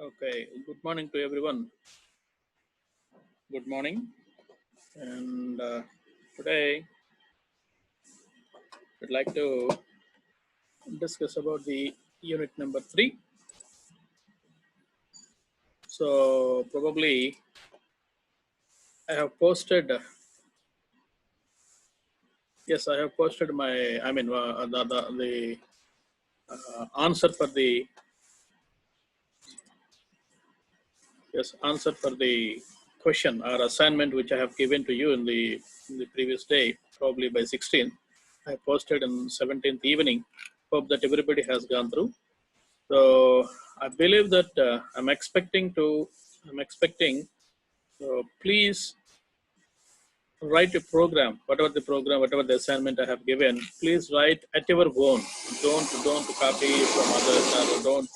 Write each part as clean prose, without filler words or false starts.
Okay, good morning to everyone. Good morning. And today I'd like to discuss about the unit number 3. So probably I have posted, yes, I have posted my, the answer for the, answer for the question or assignment which I have given to you in the previous day, probably by 16th. I posted on 17th evening. Hope that everybody has gone through. So I believe that I'm expecting. So please write a program, whatever the assignment I have given. Please write at your own. Don't copy from others, or don't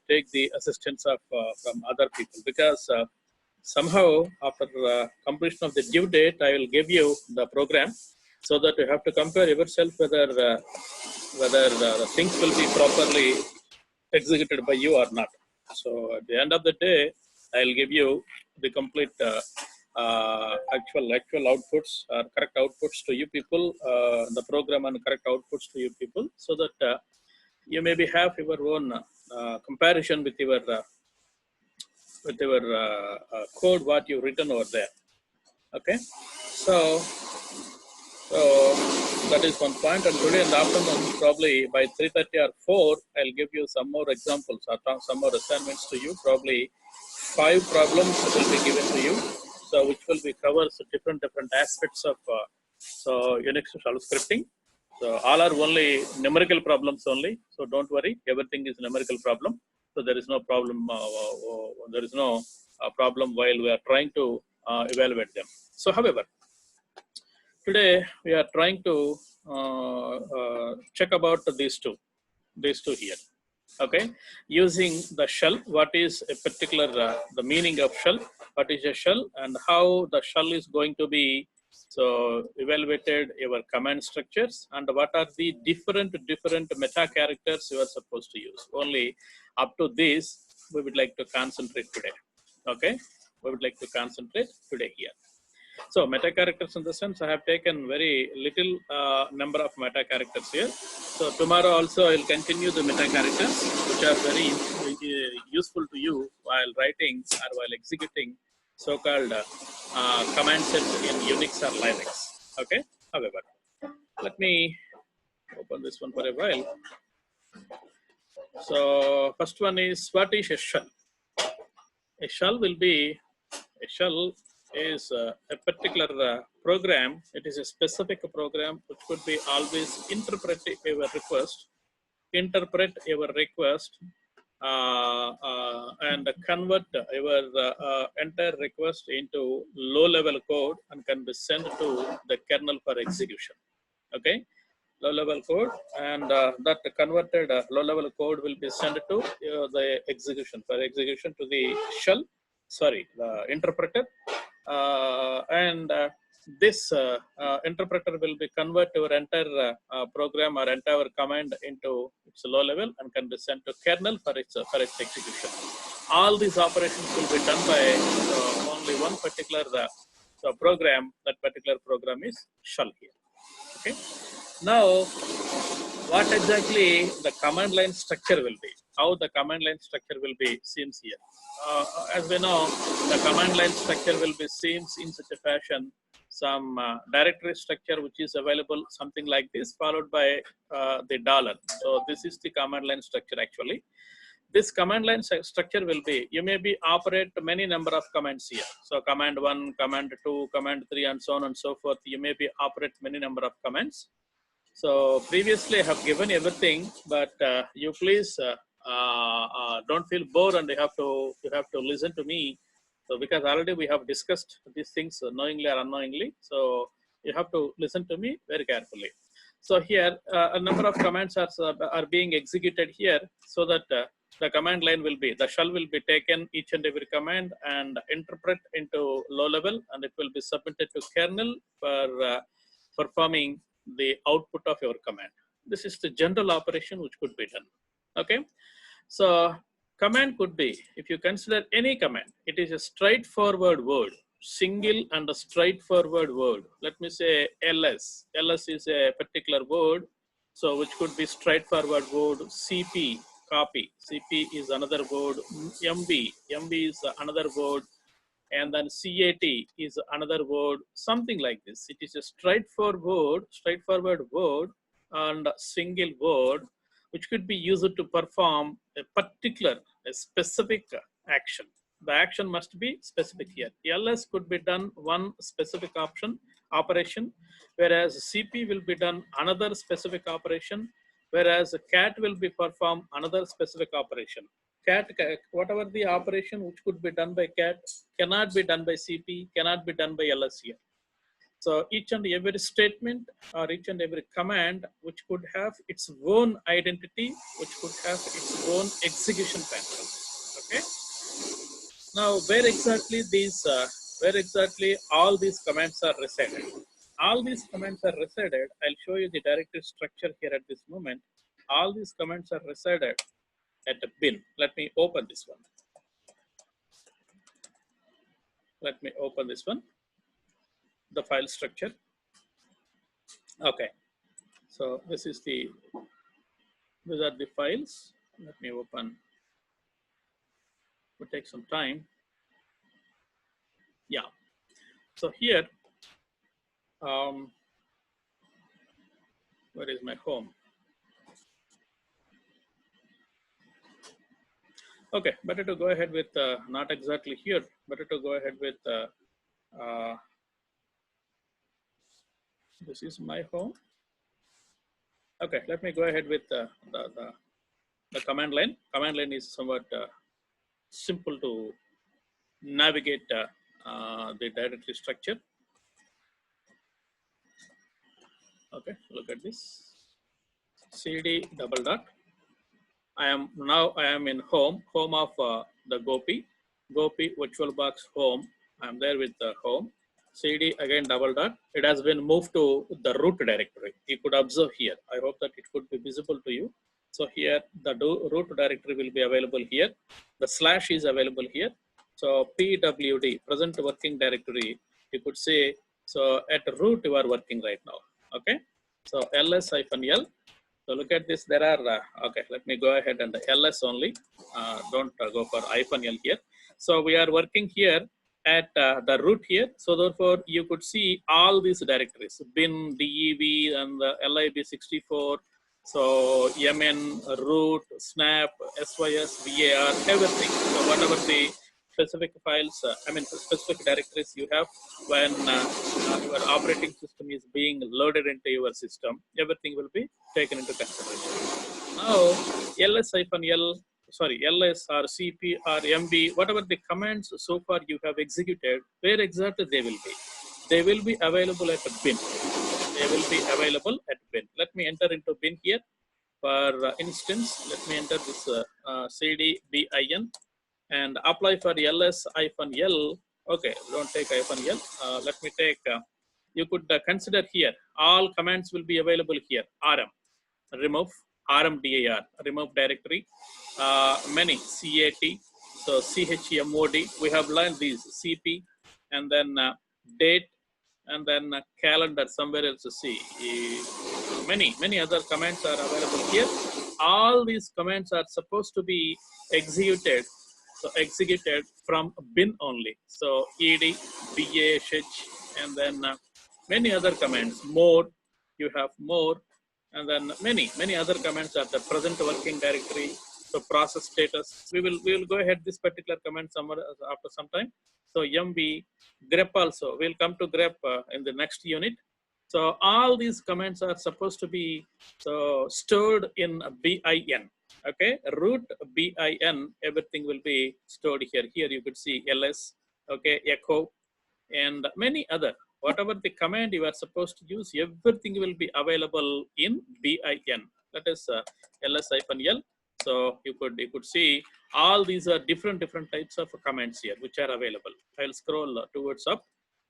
take the assistance of from other people, because somehow after completion of the due date, I will give you the program, so that you have to compare yourself whether the things will be properly executed by you or not. So at the end of the day, I'll give you the complete actual outputs or correct outputs to you people, the program and correct outputs to you people, so that you maybe have your own comparison with your code what you written over there. Okay, so so that is one point. And today in the afternoon, probably by 3:30 or 4, I'll give you some more examples or some more assignments to you. Probably 5 problems will be given to you. So which will be covers different aspects of so Unix shell scripting. So all are only numerical problems only. So don't worry, everything is numerical problem. So there is no problem. There is no problem while we are trying to evaluate them. So however, today we are trying to check about these two here. Okay, using the shell, what is a particular the meaning of shell, what is a shell, and how the shell is going to be so evaluated your command structures, and what are the different meta characters you are supposed to use. Only up to this we would like to concentrate today. Okay, we would like to concentrate today here. So meta characters, in the sense, I have taken very little number of meta characters here. So tomorrow also I will continue the meta characters, which are very useful to you while writing or while executing so-called command sets in Unix or Linux. Okay. However, let me open this one for a while. So first one is, what is a shell? A shell will be a shell is a particular program. It is a specific program which could be always interpret your request, and convert your entire request into low-level code and can be sent to the kernel for execution. Okay, low-level code, and that converted low-level code will be sent to the execution to the shell. Sorry, the interpreter. And this interpreter will be convert your entire program or entire command into its low level and can be sent to kernel for its execution. All these operations will be done by only one particular program. That particular program is shell here. Okay. Now, what exactly the command line structure will be? How the command line structure will be seen here? As we know, the command line structure will be seen in such a fashion. Some directory structure which is available, something like this, followed by the $. So this is the command line structure actually. This command line structure will be, you may be operate many number of commands here. So command 1, command 2, command 3, and so on and so forth. You may be operate many number of commands. So previously I have given everything, but you please don't feel bored, and you have to listen to me. So because already we have discussed these things knowingly or unknowingly, so you have to listen to me very carefully. So here a number of commands are being executed here, so that the command line will be, the shell will be taken each and every command and interpret into low level, and it will be submitted to kernel for performing the output of your command. This is the general operation which could be done. Okay, so command could be, if you consider any command, it is a straightforward word, single and a straightforward word. Let me say ls. Ls is a particular word, so which could be straightforward word. cp, copy. cp is another word. mb, mb is another word. And then cat is another word, something like this. It is a straightforward word and a single word which could be used to perform a particular, a specific action. The action must be specific here. ls could be done one specific operation, whereas cp will be done another specific operation, whereas cat will be performed another specific operation. Cat, whatever the operation which could be done by cat cannot be done by cp, cannot be done by ls here. So each and every statement or each and every command which could have its own identity, which could have its own execution pattern. Okay. Now, where exactly all these commands are resided? All these commands are resided. I'll show you the directory structure here at this moment. All these commands are resided at a bin. Let me open this one. Let me open this one, the file structure. Okay. So these are the files. Let me open. It will take some time. Yeah. So here, where is my home? Okay, better to go ahead with not exactly here. Better to go ahead with this is my home. Okay, let me go ahead with the command line. Command line is somewhat simple to navigate the directory structure. Okay, look at this. cd double dot. I am in home of the Gopi VirtualBox home. I am there with the home. cd again double dot. It has been moved to the root directory. You could observe here. I hope that it could be visible to you. So here the root directory will be available here. The slash is available here. So pwd, present working directory, you could say. So at root you are working right now. Okay. So ls-l. So look at this. There are okay. Let me go ahead and ls only. Don't go for -l here. So we are working here at the root here. So therefore, you could see all these directories: bin, dev, and the lib64. So mn, root, snap, sys, var, everything. So whatever the specific files, specific directories you have when your operating system is being loaded into your system, everything will be taken into consideration. Now, ls or cp or mb, whatever the commands so far you have executed, where exactly they will be? They will be available at a bin. They will be available at bin. Let me enter into bin here. For instance, let me enter this cd bin and apply for ls-l. Okay, don't take -l. Let me take, you could consider here, all commands will be available here. rm, remove, rmdir, remove directory, many, cat, so chmod, we have learned these, cp, and then date, and then calendar, somewhere else to see. Many other commands are available here. All these commands are supposed to be executed, so executed from bin only. So ed, bash, and then many other commands. More, you have more, and then many other commands are the present working directory. So process status. We will go ahead this particular command somewhere after some time. So mv, grep also. We'll come to grep in the next unit. So all these commands are supposed to be so stored in bin. Okay, root bin, everything will be stored here. Here you could see ls, okay, echo, and many other. Whatever the command you are supposed to use, everything will be available in bin. That is ls-l. So you could see all these are different types of commands here which are available. I'll scroll towards up.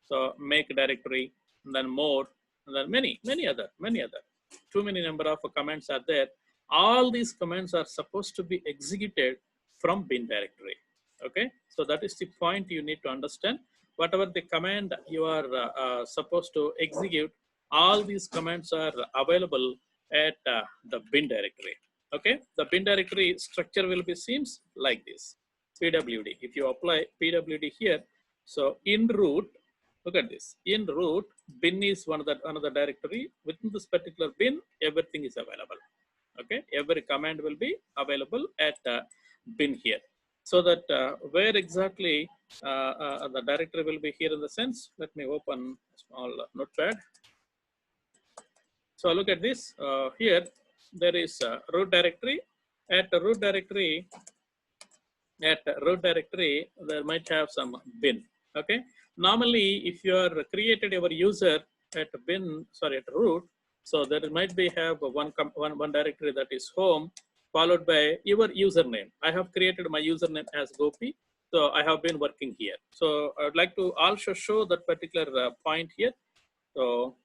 So make directory, and then more, and then many other. Too many number of commands are there. All these commands are supposed to be executed from bin directory. Okay, so that is the point you need to understand. Whatever the command you are supposed to execute, all these commands are available at the bin directory. Okay, the bin directory structure will be seems like this. PWD, if you apply PWD here, so in root, look at this, in root, bin is another directory. Within this particular bin, everything is available. Okay, every command will be available at bin here. So that where exactly the directory will be here in the sense, let me open a small notepad. So look at this, here there is a root directory. At the root directory, there might have some bin. Okay, normally if you are created your user at bin, sorry, at root, so there might be have one directory that is home, followed by your username. I have created my username as Gopi, so I have been working here. So I would like to also show that particular point here. So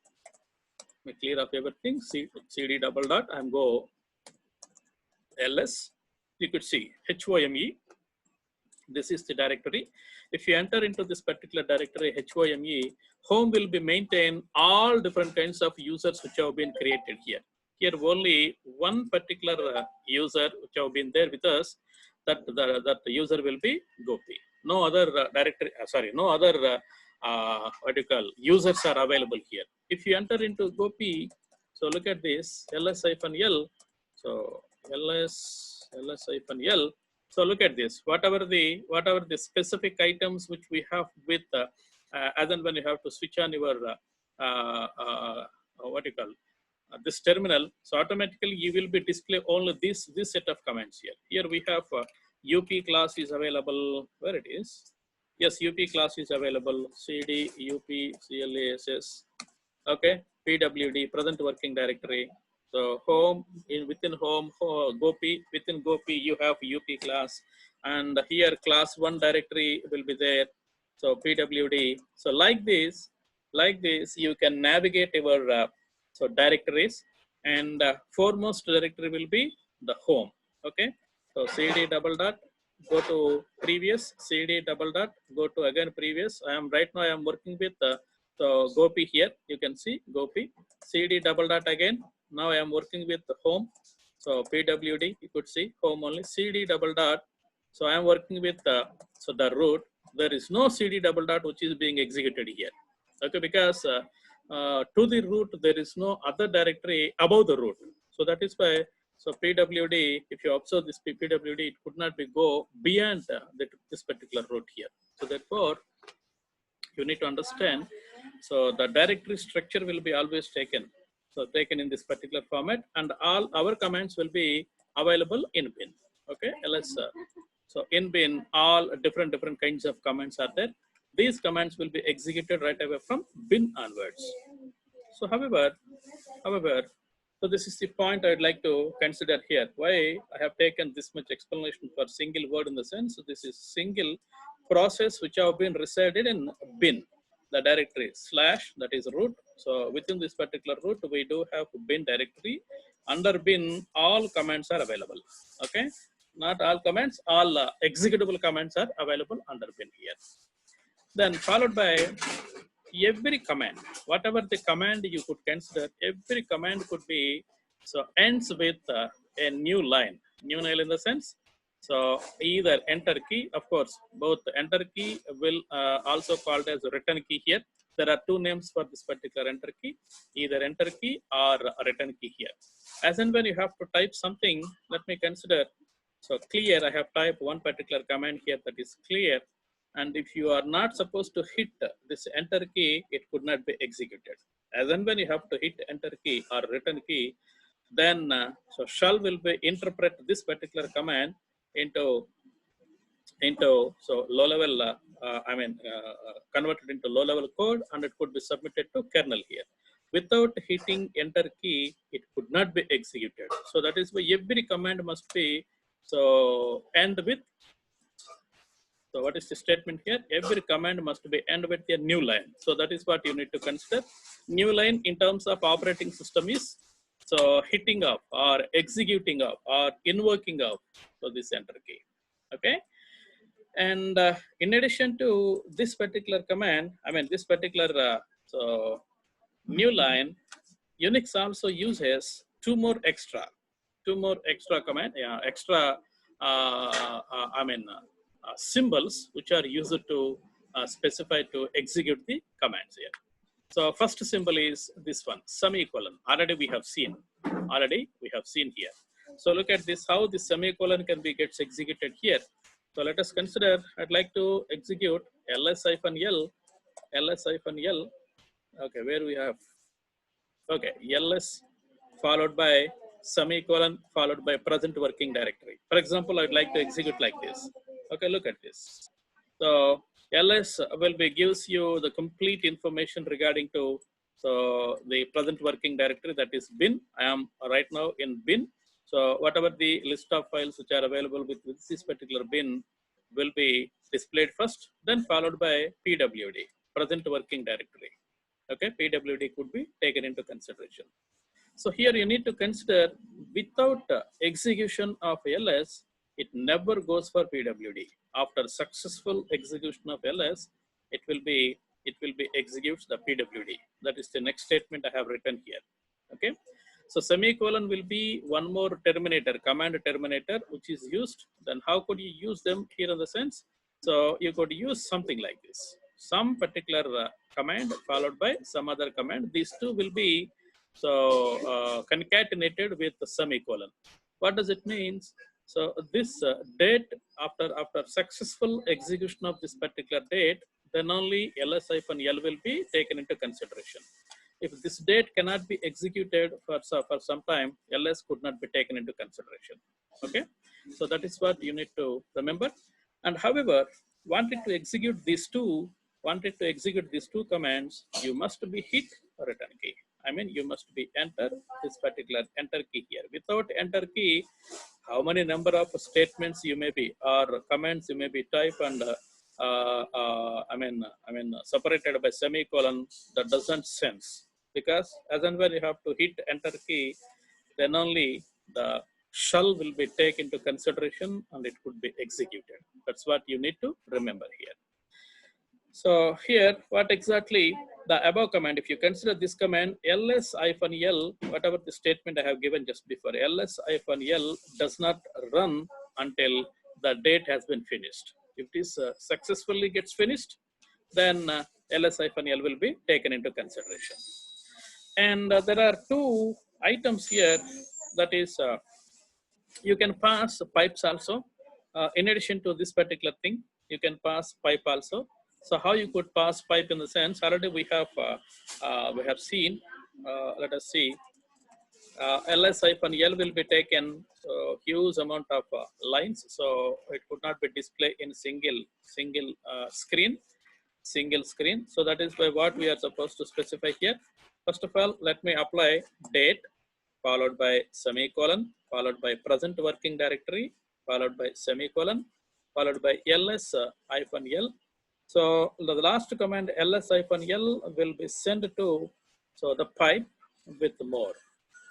let me clear up everything. CD double dot, I'm go ls. You could see HOME. This is the directory. If you enter into this particular directory HOME, home will be maintain all different kinds of users which have been created here. Here only one particular user which have been there with us, that the user will be Gopi. No other directory, no other what you call users are available here. If you enter into Gopi, so look at this ls-l, so ls-l. So look at this. Whatever the specific items which we have with, as and when you have to switch on your what you call this terminal, so automatically you will be display only this set of commands here. Here we have UP class is available. Where it is? Yes, UP class is available. CD UP CLASS. Okay, PWD present working directory. So home within home Gopi, within Gopi you have UP class, and here class 1 directory will be there. So PWD. So like this you can navigate your so directories, and foremost directory will be the home. Okay, so CD double dot, go to previous, CD double dot, go to again previous. I am working with so Gopi here, you can see Gopi, CD double dot again. Now I am working with the home. So PWD, you could see home only, CD double dot. So I am working with so the root. There is no CD double dot which is being executed here. Okay, because to the root there is no other directory above the root. So that is why. So PWD, if you observe this PWD, it could not be go beyond this particular root here. So therefore, you need to understand. So the directory structure will be always taken. So taken in this particular format, and all our commands will be available in bin. Okay, so in bin, all different kinds of commands are there. These commands will be executed right away from bin onwards. So however, so this is the point I'd like to consider here. Why I have taken this much explanation for single word in the sense, so this is single process which have been resided in bin, the directory slash, that is root. So within this particular root, we do have bin directory. Under bin, all commands are available. Okay, not all commands, all executable commands are available under bin here. Then followed by every command, whatever the command you could consider, every command could be, so ends with a new line in the sense. So either enter key, of course, both enter key will also called as return key here. There are two names for this particular enter key, either enter key or return key here. As and when you have to type something, let me consider. So clear, I have typed one particular command here, that is clear. And if you are not supposed to hit this enter key, it could not be executed. As and when you have to hit enter key or return key, then so shell will be interpret this particular command into so low level, converted into low level code, and it could be submitted to kernel here. Without hitting enter key, it could not be executed. So that is why every command must be so end with. So what is the statement here? Every command must be end with a new line. So that is what you need to consider. New line in terms of operating system is so hitting up or executing up or invoking up. So this enter key. Okay. And in addition to this particular command, I mean, this particular so new line, Unix also uses two more extra command, yeah, extra, symbols which are used to specify to execute the commands here. So first symbol is this one, semicolon. Already we have seen here. So look at this, how the semicolon can be gets executed here. So let us consider, I'd like to execute ls-l, ls-l. Okay, where we have, okay, ls followed by semicolon followed by present working directory. For example, I'd like to execute like this. Okay, look at this. So ls will be gives you the complete information regarding to so the present working directory, that is bin. I am right now in bin. So whatever the list of files which are available with this particular bin will be displayed first, then followed by pwd, present working directory. Okay, pwd could be taken into consideration. So here you need to consider, without execution of ls, it never goes for pwd. After successful execution of ls, it will be executes the pwd. That is the next statement I have written here. Okay. So semicolon will be one more terminator, command terminator, which is used. Then how could you use them here in the sense? So you could use something like this, some particular command followed by some other command. These two will be concatenated with the semicolon. What does it mean? So this date, after successful execution of this particular date, then only ls-l will be taken into consideration. If this date cannot be executed for some time, ls could not be taken into consideration. Okay, so that is what you need to remember. And however, wanted to execute these two commands, you must be hit return key. I mean, you must be enter this particular enter key here. Without enter key, how many number of statements you may be or commands you may be type and separated by semicolon, that doesn't sense, because as and when you have to hit enter key, then only the shell will be taken into consideration and it could be executed. That's what you need to remember here. So here, what exactly the above command, if you consider this command, ls-l, whatever the statement I have given just before, ls-l does not run until the date has been finished. If this successfully gets finished, then ls-l will be taken into consideration. And there are two items here, that is, you can pass pipes also. In addition to this particular thing, you can pass pipe also. So how you could pass pipe in the sense, already we have seen, let us see, ls-l will be taken huge amount of lines, so it could not be displayed in single screen. So that is by what we are supposed to specify here. First of all, let me apply date followed by semicolon followed by present working directory followed by semicolon followed by ls-l. So the last command ls-l will be sent to the pipe with more.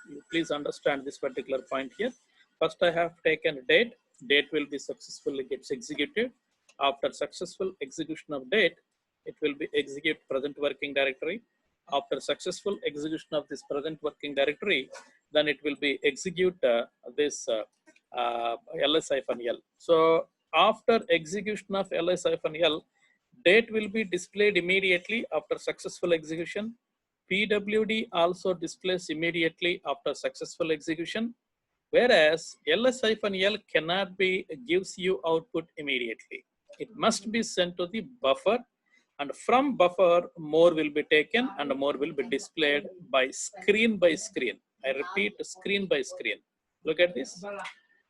You please understand this particular point here. First, I have taken date. Date will be successfully gets executed. After successful execution of date, it will be execute present working directory. After successful execution of this present working directory, then it will be execute this ls-l. So after execution of ls-l, date will be displayed immediately after successful execution. PWD also displays immediately after successful execution, whereas ls-l cannot be gives you output immediately. It must be sent to the buffer, and from buffer more will be taken and more will be displayed by screen by screen. I repeat, screen by screen. Look at this.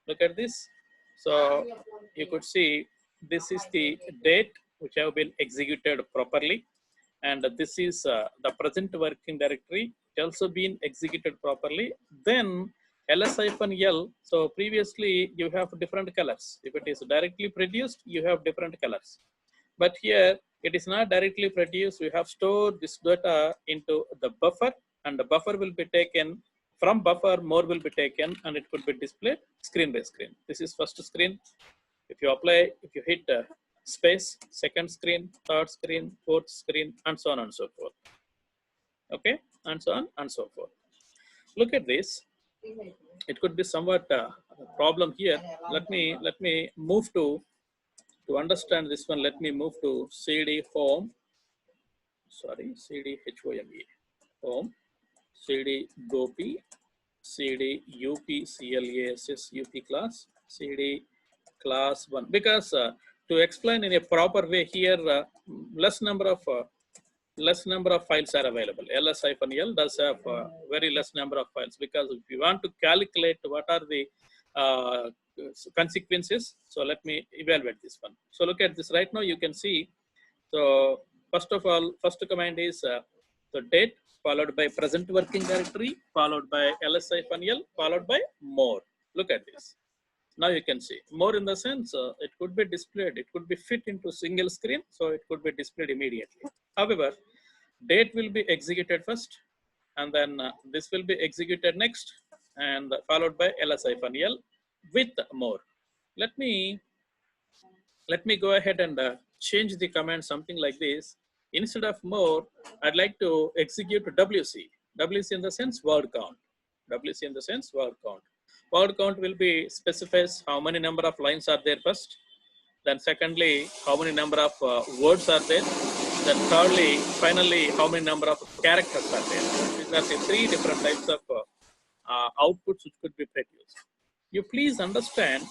Look at this. So you could see this is the date which have been executed properly. And this is the present working directory, it also been executed properly. Then ls-l, so previously you have different colors. If it is directly produced, you have different colors. But here it is not directly produced. We have stored this data into the buffer, and the buffer will be taken. From buffer, more will be taken, and it could be displayed screen by screen. This is first screen. If you apply, if you hit space, second screen, third screen, fourth screen, and so on and so forth. Okay, and so on and so forth. Look at this. It could be somewhat a problem here. Let me move to understand this one. Let me move to CD home. Sorry, CD HOME home. CD Gopi. CD UP CLASS UP class. CD class 1, because to explain in a proper way here, less number of files are available. ls-l does have very less number of files, because if you want to calculate what are the uh, consequences, so let me evaluate this one. So look at this right now. You can see. So first of all, first command is the date followed by present working directory followed by ls-l followed by more. Look at this. Now you can see more, in the sense it could be displayed, it could be fit into single screen, so it could be displayed immediately. However, date will be executed first, and then this will be executed next, and followed by ls-l with more. Let me go ahead and change the command something like this. Instead of more, I'd like to execute WC. WC in the sense word count. WC in the sense word count. Word count will be specifies how many number of lines are there first. Then secondly, how many number of words are there. Then thirdly, finally, how many number of characters are there. These are the three different types of outputs which could be produced. You please understand,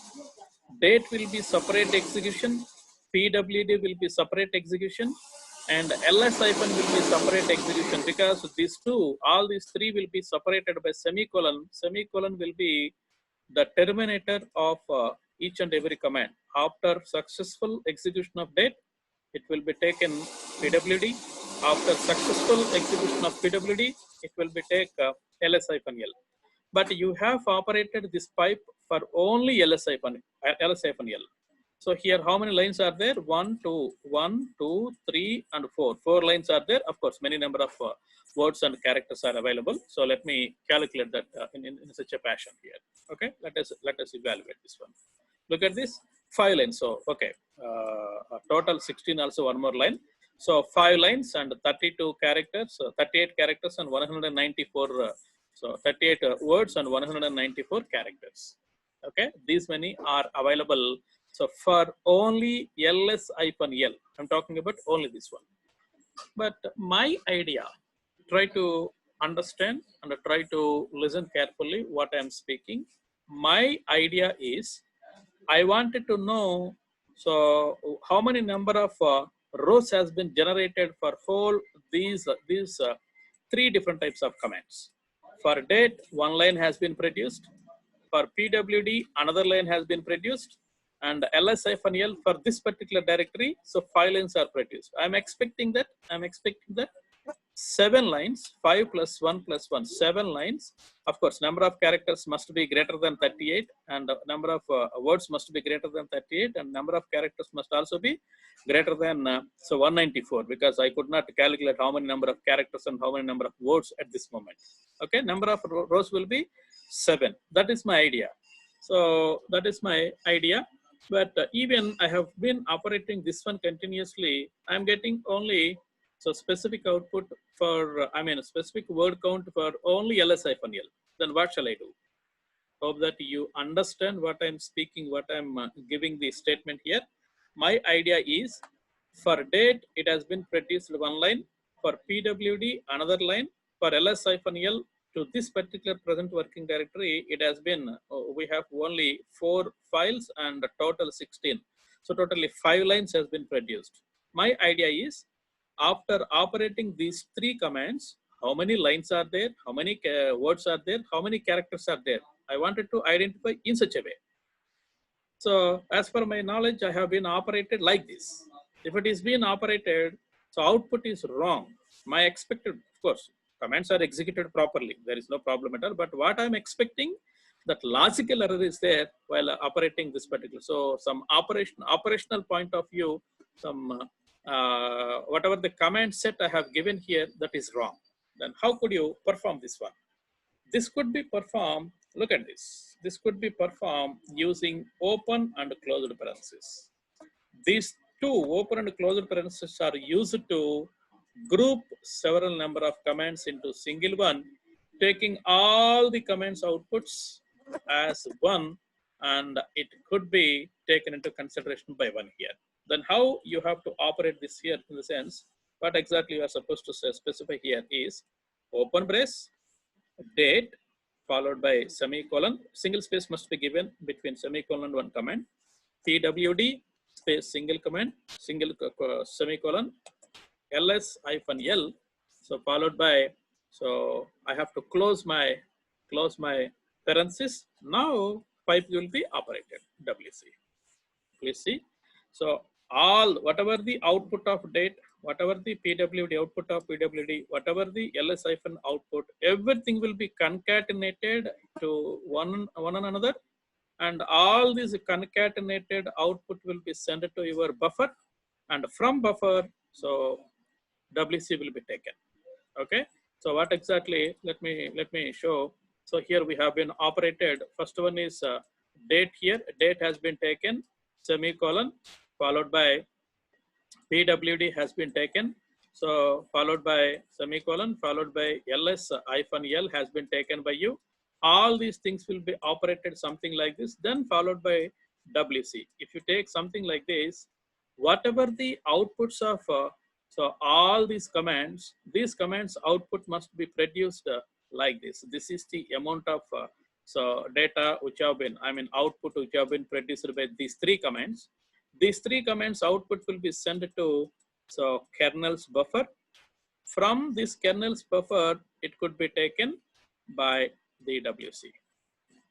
date will be separate execution, PWD will be separate execution, and ls- will be separate execution, because these two, all these three will be separated by semicolon. Semicolon will be the terminator of each and every command. After successful execution of date, it will be taken PWD. After successful execution of PWD, it will be take ls-l. But you have operated this pipe for only ls-l. So here, how many lines are there? 1, 2, 3, and 4. 4 lines are there. Of course, many number of words and characters are available. So let me calculate that in such a fashion here. Okay, let us evaluate this one. Look at this, 5 lines. So okay, total 16. Also one more line. So 5 lines and 32 characters, 38 characters and 194. So 38 words and 194 characters. Okay, these many are available. So for only ls-l, I'm talking about only this one. But my idea, try to understand and try to listen carefully what I'm speaking. My idea is, I wanted to know, so how many number of rows has been generated for whole these three different types of commands. For date, one line has been produced. For PWD, another line has been produced. And ls-l for this particular directory, so 5 lines are produced. I'm expecting that 7 lines, 5 plus 1 plus 1, 7 lines. Of course, number of characters must be greater than 38, and number of words must be greater than 38, and number of characters must also be greater than 194, because I could not calculate how many number of characters and how many number of words at this moment. Okay, number of rows will be 7. That is my idea. So that is my idea. But even I have been operating this one continuously, I'm getting only specific output for, specific word count for only ls-l. Then what shall I do? Hope that you understand what I'm speaking, what I'm giving the statement here. My idea is, for date, it has been produced one line. For PWD, another line. For ls-l, to this particular present working directory, it has been, we have only 4 files and total 16. So totally 5 lines has been produced. My idea is, after operating these 3 commands, how many lines are there, how many words are there, how many characters are there, I wanted to identify in such a way. So as per my knowledge, I have been operated like this. If it is being operated, so output is wrong. My expected, of course, commands are executed properly. There is no problem at all. But what I'm expecting, that logical error is there while operating this particular. So some operational point of view, some whatever the command set I have given here, that is wrong. Then how could you perform this one? This could be performed Look at this. This could be performed using open and closed parentheses. These two open and closed parentheses are used to group several number of commands into single one, taking all the commands outputs as one, and it could be taken into consideration by one here. Then how you have to operate this here in the sense, what exactly you are supposed to say, specify here is open brace, date, followed by semicolon. Single space must be given between semicolon and one command. PWD space single command, single semicolon, ls hyphen l. So followed by, so I have to close my parenthesis. Now pipe will be operated. WC. Please see. So all whatever the output of date, whatever the PWD output of PWD, whatever the ls hyphen output, everything will be concatenated to one another, and all these concatenated output will be sent to your buffer, and from buffer, so WC will be taken. Okay. So what exactly? Let me show. So here we have been operated. First one is date here. Date has been taken. Semicolon followed by PWD has been taken. So followed by semicolon followed by ls hyphen l has been taken by you. All these things will be operated something like this. Then followed by WC. If you take something like this, whatever the outputs of so all these commands output must be produced like this. This is the amount of so data which have been, I mean output which have been produced by these three commands. These three commands output will be sent to so kernel's buffer. From this kernel's buffer, it could be taken by the WC.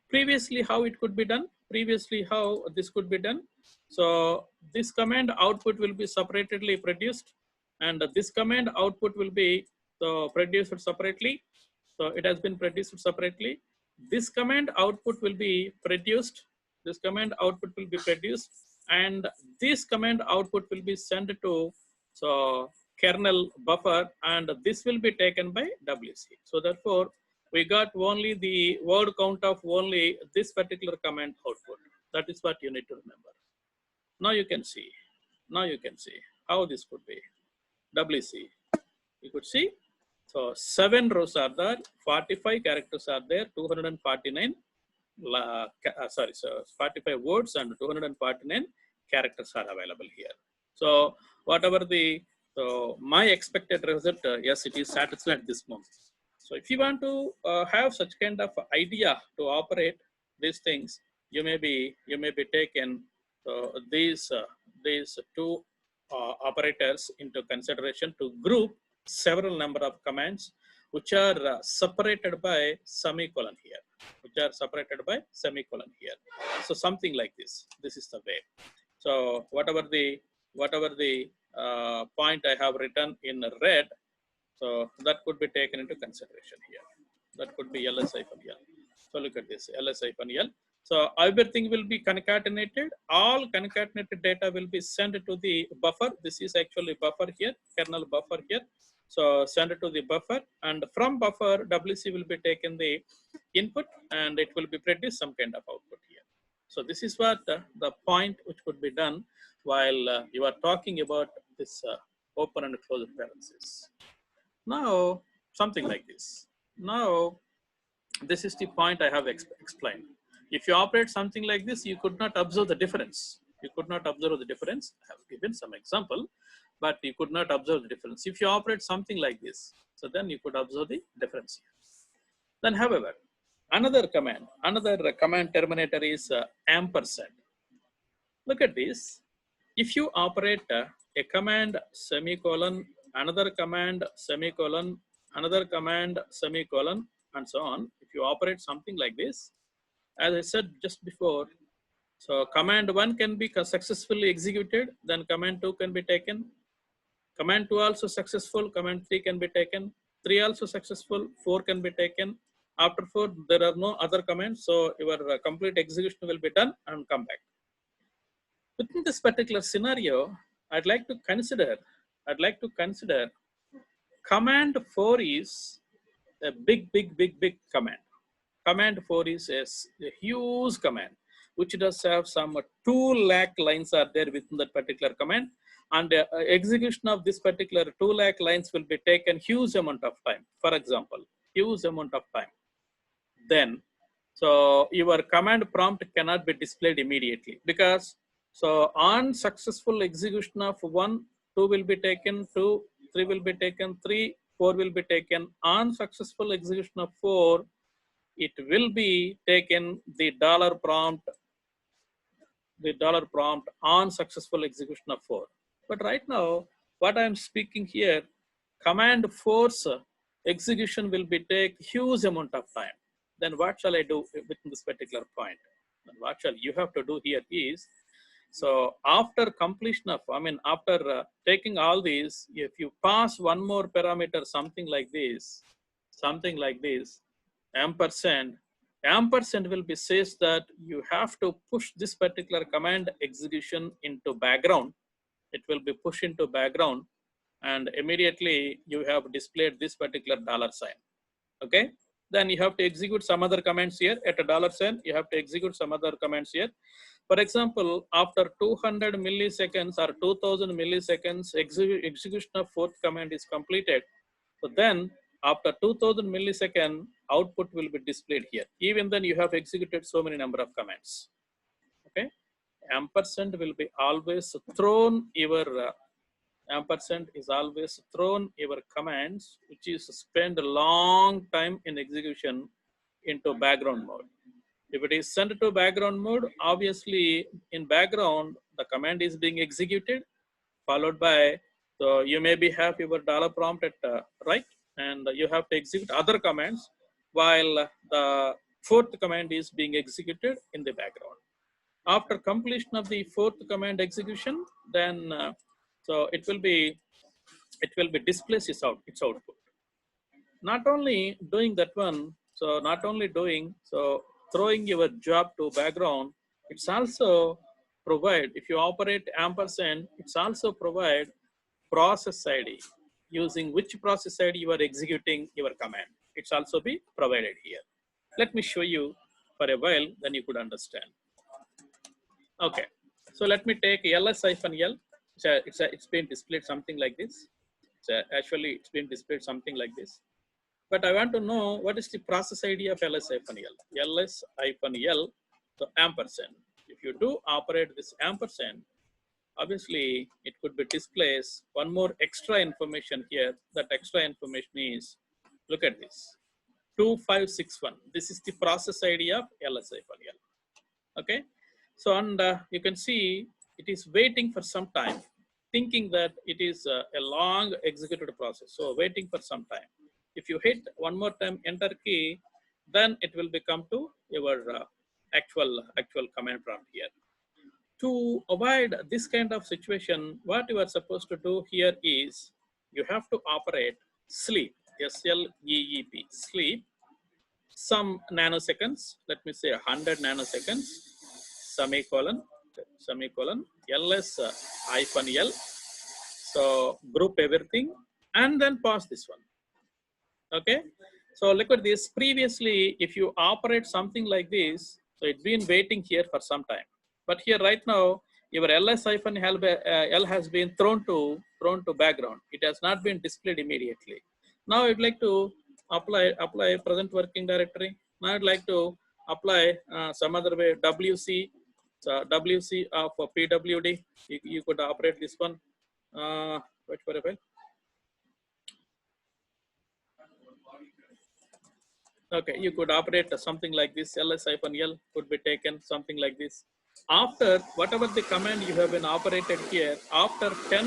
Previously, how it could be done? Previously, how this could be done? So this command output will be separately produced, and this command output will be so produced separately. So it has been produced separately. This command output will be produced. This command output will be produced, and this command output will be sent to so kernel buffer, and this will be taken by WC. So therefore, we got only the word count of only this particular command output. That is what you need to remember. Now you can see. Now you can see how this could be. WC. You could see. So 7 rows are there, 45 characters are there, 249 so 45 words and 249 characters are available here. So whatever the so my expected result, yes, it is satisfied at this moment. So if you want to have such kind of idea to operate these things, you may be taken these two operators into consideration to group several number of commands which are separated by semicolon here, So something like this. This is the way. So whatever the point I have written in red, so that could be taken into consideration here. That could be ls hyphen l. So look at this, ls hyphen l. So everything will be concatenated. All concatenated data will be sent to the buffer. This is actually buffer here, kernel buffer here. So send it to the buffer, and from buffer, WC will be taken the input, and it will be produced some kind of output here. So this is what the point which could be done while you are talking about this open and closed parentheses. Now, something like this. Now, this is the point I have explained. If you operate something like this, you could not observe the difference. You could not observe the difference. I have given some example, but you could not observe the difference. If you operate something like this, so then you could observe the difference here. Then, however, another command terminator is ampersand. Look at this. If you operate a command semicolon, another command semicolon, another command semicolon, and so on, if you operate something like this, as I said just before, so command 1 can be successfully executed, then command 2 can be taken, command 2 also successful, command 3 can be taken, 3 also successful, 4 can be taken. After 4, there are no other commands, so your complete execution will be done and come back. Within this particular scenario, I'd like to consider command 4 is a big command. command 4 is a huge command, which does have some 2 lakh lines are there within that particular command. And execution of this particular 2 lakh lines will be taken huge amount of time. For example, huge amount of time. Then, so your command prompt cannot be displayed immediately, because so on successful execution of 1, 2 will be taken, 2, 3 will be taken, 3, 4 will be taken. On successful execution of 4, it will be taken the dollar prompt on successful execution of 4. But right now, what I'm speaking here, command force execution will be take huge amount of time. Then what shall I do within this particular point? Then what shall you have to do here is, so after completion of, after taking all these, if you pass one more parameter, something like this, ampersand, ampersand will be says that you have to push this particular command execution into background. It will be pushed into background, and immediately you have displayed this particular dollar sign. Okay, then you have to execute some other commands here at a dollar sign. You have to execute some other commands here. For example, after 200 milliseconds or 2000 milliseconds, execution of fourth command is completed. So then after 2000 millisecond, output will be displayed here. Even then you have executed so many number of commands. Okay, ampersand will be always thrown your ampersand is always thrown your commands, which is spend a long time in execution, into background mode. If it is sent to background mode, obviously in background, the command is being executed, followed by, so you maybe have your dollar prompt at right, and you have to execute other commands while the fourth command is being executed in the background. After completion of the fourth command execution, then so it will be displays its output. Not only doing that one, so not only doing, so throwing your job to background, it's also provide, if you operate ampersand, it's also provide process ID, using which process ID you are executing your command. It's also be provided here. Let me show you for a while, then you could understand. Okay, so let me take ls-l. It's been displayed something like this. Actually, it's been displayed something like this. But I want to know what is the process ID of ls-l. ls-l, so ampersand. If you do operate this ampersand, obviously it could be displays one more extra information here. That extra information is, look at this, 2561. This is the process ID of ls-l. Okay, so and you can see it is waiting for some time, thinking that it is a long executed process. So waiting for some time. If you hit one more time enter key, then it will become to your actual command prompt here. To avoid this kind of situation, what you are supposed to do here is you have to operate sleep, sleep, sleep, some nanoseconds, let me say 100 nanoseconds, semicolon, ls hyphen l. So group everything and then pause this one. Okay, so look at this. Previously, if you operate something like this, so it's been waiting here for some time. But here right now, your ls hyphen l has been thrown to background. It has not been displayed immediately. Now I'd like to apply present working directory. Now I'd like to apply some other way, wc. So wc for pwd. You could operate this one. Wait for a while. Okay, you could operate something like this. ls-l could be taken something like this. After whatever the command you have been operated here, after 10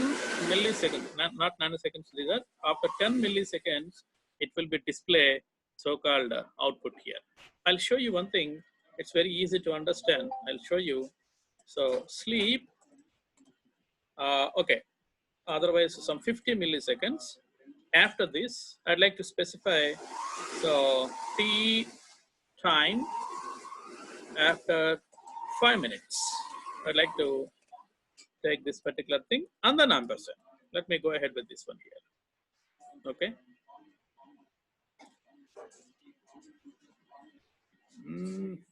milliseconds, not nanoseconds, these are after 10 milliseconds, it will be display so-called output here. I'll show you one thing. It's very easy to understand. I'll show you. So sleep. Okay. Otherwise, some 50 milliseconds. After this, I'd like to specify, so t time after 5 minutes. I'd like to take this particular thing and then ampersand. Let me go ahead with this one here. Okay.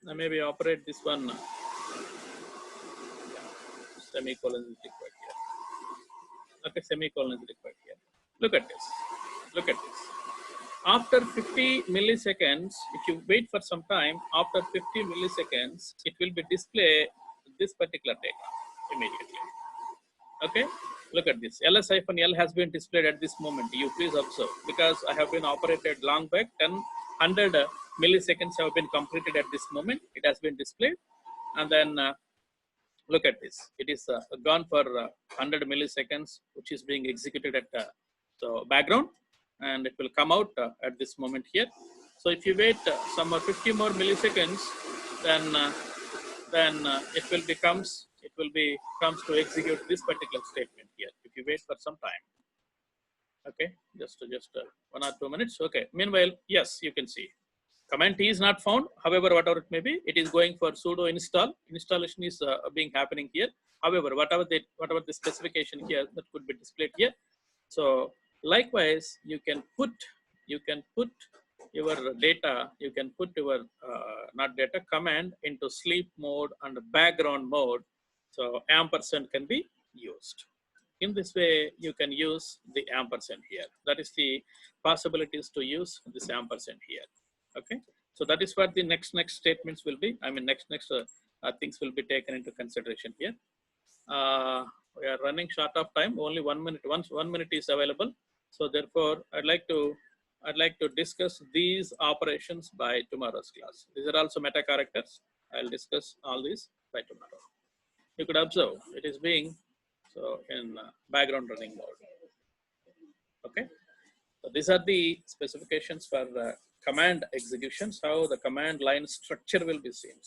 Maybe operate this one. Semicolon is required here. Okay, semicolon is required here. Look at this. Look at this. After 50 milliseconds, if you wait for some time, after 50 milliseconds, it will be display this particular data immediately. Okay, look at this. ls-l has been displayed at this moment. You please observe, because I have been operated long back. 100 milliseconds have been completed at this moment. It has been displayed, and then look at this. It is gone for 100 milliseconds, which is being executed at the background, and it will come out at this moment here. So if you wait some 50 more milliseconds, then it will comes to execute this particular statement here. If you wait for some time, okay, just 1 or 2 minutes. Okay. Meanwhile, yes, you can see command T is not found. However, whatever it may be, it is going for sudo install. Installation is being happening here. However, whatever the specification here, that could be displayed here. So likewise, you can put your data, you can put your not data command into sleep mode and background mode. So ampersand can be used. In this way, you can use the ampersand here. That is the possibilities to use this ampersand here. Okay, so that is what the next statements will be. I mean, next things will be taken into consideration here. We are running short of time. Only 1 minute. Once 1 minute is available. So therefore, I'd like to discuss these operations by tomorrow's class. These are also meta characters. I'll discuss all these by tomorrow. You could observe it is being so in background running mode. Okay. So these are the specifications for command executions, how the command line structure will be seen.